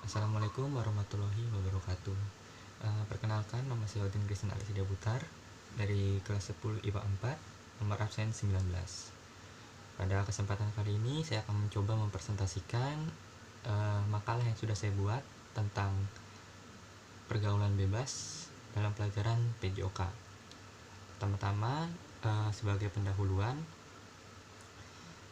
Assalamualaikum warahmatullahi wabarakatuh. Perkenalkan, nama saya Odin Krishna Alisida Butar dari kelas 10 IPA 4, nomor absen 19. Pada kesempatan kali ini saya akan mencoba mempresentasikan makalah yang sudah saya buat tentang pergaulan bebas dalam pelajaran PJOK. Pertama-tama, sebagai pendahuluan,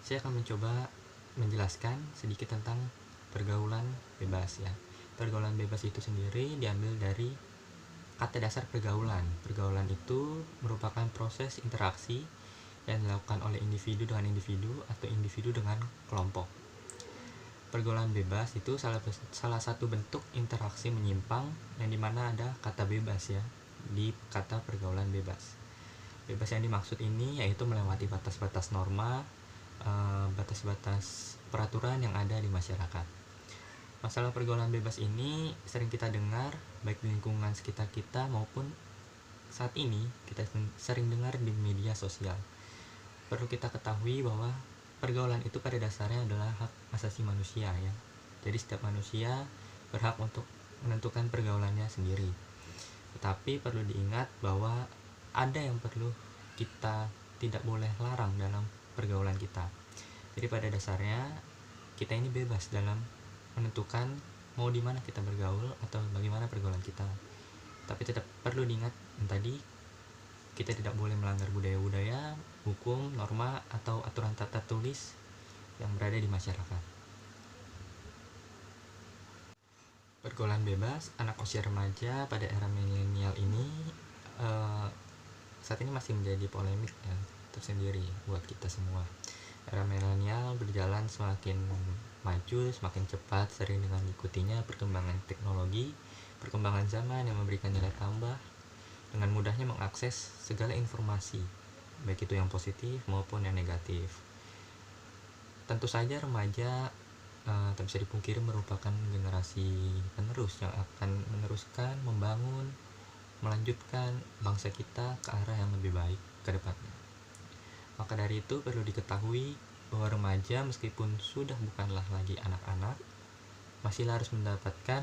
saya akan mencoba menjelaskan sedikit tentang pergaulan bebas ya. Pergaulan bebas itu sendiri diambil dari kata dasar pergaulan. Pergaulan itu merupakan proses interaksi yang dilakukan oleh individu dengan individu atau individu dengan kelompok. Pergaulan bebas itu salah satu bentuk interaksi menyimpang yang dimana ada kata bebas ya di kata pergaulan bebas. Bebas yang dimaksud ini yaitu melewati batas-batas norma, batas-batas peraturan yang ada di masyarakat. Masalah pergaulan bebas ini sering kita dengar baik di lingkungan sekitar kita maupun saat ini kita sering dengar di media sosial. Perlu kita ketahui bahwa pergaulan itu pada dasarnya adalah hak asasi manusia ya. Jadi setiap manusia berhak untuk menentukan pergaulannya sendiri. Tetapi perlu diingat bahwa ada yang perlu kita tidak boleh larang dalam pergaulan kita. Jadi pada dasarnya kita ini bebas dalam menentukan mau di mana kita bergaul atau bagaimana pergaulan kita. Tapi tetap perlu diingat yang tadi, kita tidak boleh melanggar budaya-budaya, hukum, norma, atau aturan tata tulis yang berada di masyarakat. Pergaulan bebas anak usia remaja pada era milenial ini saat ini masih menjadi polemik ya, tersendiri buat kita semua. Era milenial berjalan semakin maju, semakin cepat, sering dengan ikutinya perkembangan teknologi, perkembangan zaman yang memberikan nilai tambah, dengan mudahnya mengakses segala informasi, baik itu yang positif maupun yang negatif. Tentu saja remaja tak bisa dipungkiri merupakan generasi penerus yang akan meneruskan, membangun, melanjutkan bangsa kita ke arah yang lebih baik ke depannya. Maka dari itu perlu diketahui bahwa remaja meskipun sudah bukanlah lagi anak-anak, masih harus mendapatkan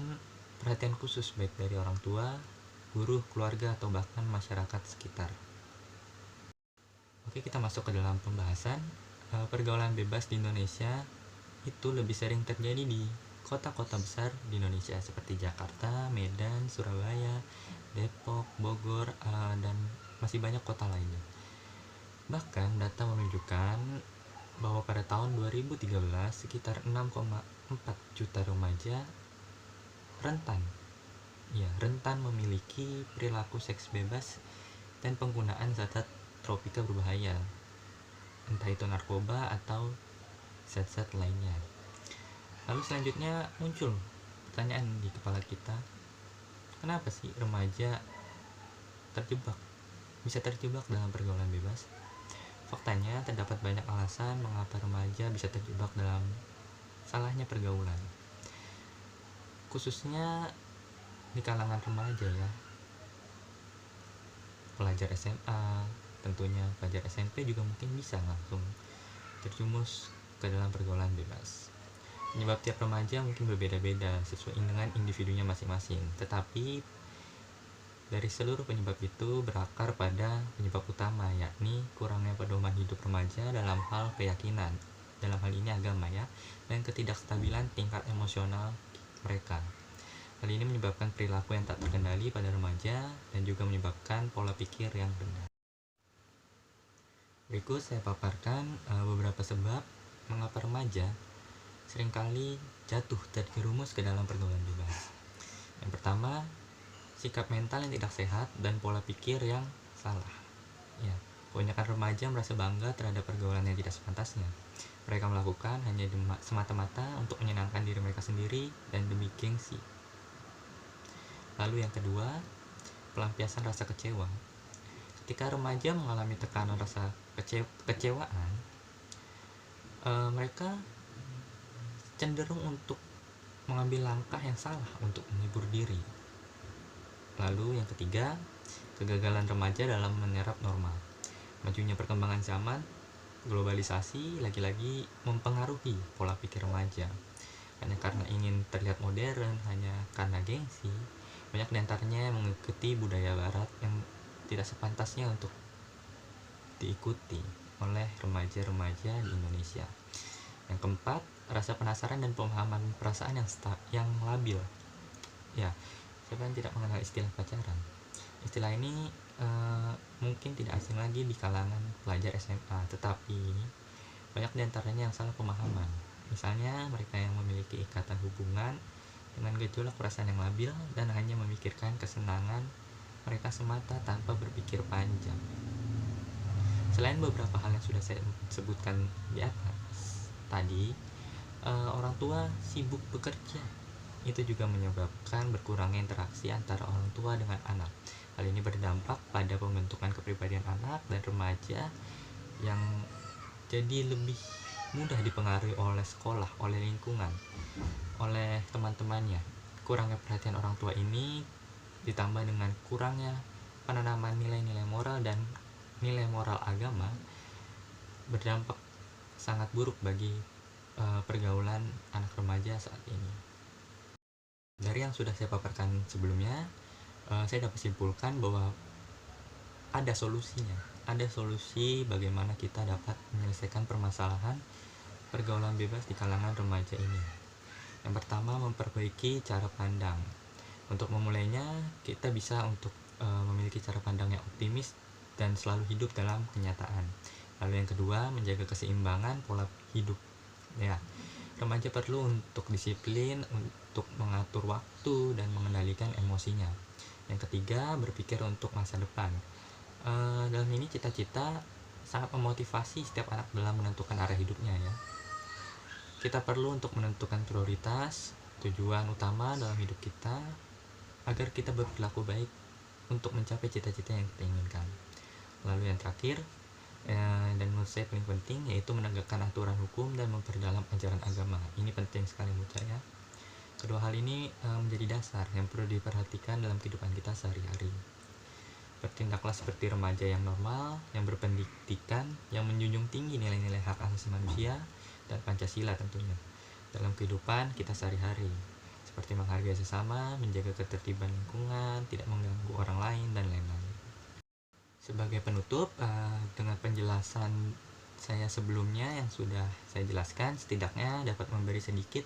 perhatian khusus baik dari orang tua, guru, keluarga, atau bahkan masyarakat sekitar. Oke, kita masuk ke dalam pembahasan. Pergaulan bebas di Indonesia itu lebih sering terjadi di kota-kota besar di Indonesia seperti Jakarta, Medan, Surabaya, Depok, Bogor, dan masih banyak kota lainnya. Bahkan data menunjukkan bahwa pada tahun 2013 sekitar 6,4 juta remaja rentan memiliki perilaku seks bebas dan penggunaan zat-zat tropika berbahaya, entah itu narkoba atau zat-zat lainnya. Lalu selanjutnya muncul pertanyaan di kepala kita, kenapa sih remaja bisa terjebak dalam pergaulan bebas? Faktanya, terdapat banyak alasan mengapa remaja bisa terjebak dalam salahnya pergaulan. Khususnya di kalangan remaja ya. Pelajar SMA, tentunya pelajar SMP juga mungkin bisa langsung terjumus ke dalam pergaulan bebas. Penyebab tiap remaja mungkin berbeda-beda sesuai dengan individunya masing-masing. Tetapi dari seluruh penyebab itu berakar pada penyebab utama, yakni kurangnya pedoman hidup remaja dalam hal keyakinan, dalam hal ini agama ya, dan ketidakstabilan tingkat emosional mereka. Hal ini menyebabkan perilaku yang tak terkendali pada remaja dan juga menyebabkan pola pikir yang rendah. Berikut saya paparkan beberapa sebab mengapa remaja seringkali jatuh terjerumus ke dalam pergaulan bebas. Yang pertama, sikap mental yang tidak sehat dan pola pikir yang salah. Ya, kebanyakan remaja merasa bangga terhadap pergaulan yang tidak sepantasnya. Mereka melakukan hanya semata-mata untuk menyenangkan diri mereka sendiri dan demi gengsi. Lalu yang kedua, pelampiasan rasa kecewa. Ketika remaja mengalami tekanan rasa kekecewaan, mereka cenderung untuk mengambil langkah yang salah untuk menghibur diri. Lalu yang ketiga, kegagalan remaja dalam menyerap norma. Majunya perkembangan zaman, globalisasi lagi-lagi mempengaruhi pola pikir remaja. hanya karena ingin terlihat modern, hanya karena gengsi. Banyak diantaranya mengikuti budaya barat yang tidak sepantasnya untuk diikuti oleh remaja-remaja di Indonesia. Yang keempat, rasa penasaran dan pemahaman perasaan yang labil. Ya, siapa yang tidak mengenal istilah pacaran? Istilah ini mungkin tidak asing lagi di kalangan pelajar SMA, tetapi banyak diantaranya yang salah pemahaman. Misalnya, mereka yang memiliki ikatan hubungan dengan gejolak perasaan yang labil dan hanya memikirkan kesenangan mereka semata tanpa berpikir panjang. Selain beberapa hal yang sudah saya sebutkan di atas tadi, orang tua sibuk bekerja. Itu juga menyebabkan berkurangnya interaksi antara orang tua dengan anak. Hal ini berdampak pada pembentukan kepribadian anak dan remaja yang jadi lebih mudah dipengaruhi oleh sekolah, oleh lingkungan, oleh teman-temannya. Kurangnya perhatian orang tua ini ditambah dengan kurangnya penanaman nilai-nilai moral dan nilai moral agama berdampak sangat buruk bagi pergaulan anak remaja saat ini. Dari yang sudah saya paparkan sebelumnya, saya dapat simpulkan bahwa ada solusinya. Ada solusi bagaimana kita dapat menyelesaikan permasalahan pergaulan bebas di kalangan remaja ini. Yang pertama, memperbaiki cara pandang. Untuk memulainya, kita bisa untuk memiliki cara pandang yang optimis dan selalu hidup dalam kenyataan. Lalu yang kedua, menjaga keseimbangan pola hidup. Ya, remaja perlu untuk disiplin, untuk mengatur waktu dan mengendalikan emosinya. Yang ketiga, berpikir untuk masa depan. Dalam ini cita-cita sangat memotivasi setiap anak dalam menentukan arah hidupnya ya. Kita perlu untuk menentukan prioritas, tujuan utama dalam hidup kita agar kita berperilaku baik untuk mencapai cita-cita yang kita inginkan. Lalu yang terakhir, dan menurut saya paling penting, yaitu menegakkan aturan hukum dan memperdalam ajaran agama. Ini penting sekali menurut saya. Kedua hal ini menjadi dasar yang perlu diperhatikan dalam kehidupan kita sehari-hari. Bertindaklah seperti remaja yang normal, yang berpendidikan, yang menjunjung tinggi nilai-nilai hak asasi manusia dan Pancasila tentunya dalam kehidupan kita sehari-hari, seperti menghargai sesama, menjaga ketertiban lingkungan, tidak mengganggu orang lain, dan lain-lain. Sebagai penutup, dengan penjelasan saya sebelumnya yang sudah saya jelaskan, setidaknya dapat memberi sedikit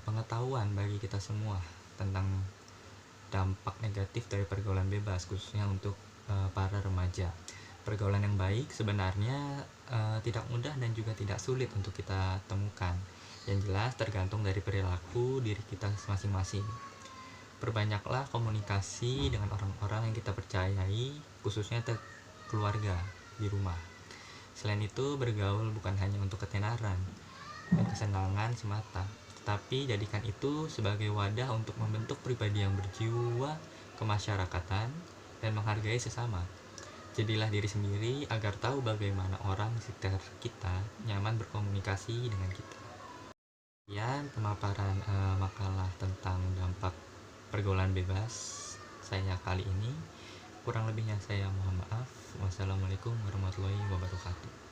pengetahuan bagi kita semua tentang dampak negatif dari pergaulan bebas, khususnya untuk para remaja. Pergaulan yang baik sebenarnya tidak mudah dan juga tidak sulit untuk kita temukan. Yang jelas tergantung dari perilaku diri kita masing-masing. Perbanyaklah komunikasi dengan orang-orang yang kita percayai, khususnya keluarga di rumah. Selain itu, bergaul bukan hanya untuk ketenaran dan kesenangan semata, tetapi jadikan itu sebagai wadah untuk membentuk pribadi yang berjiwa kemasyarakatan dan menghargai sesama. Jadilah diri sendiri agar tahu bagaimana orang di sekitar kita nyaman berkomunikasi dengan kita. Sekian pemaparan makalah tentang dampak pergaulan bebas saya kali ini. Kurang lebihnya saya mohon maaf. Wassalamualaikum warahmatullahi wabarakatuh.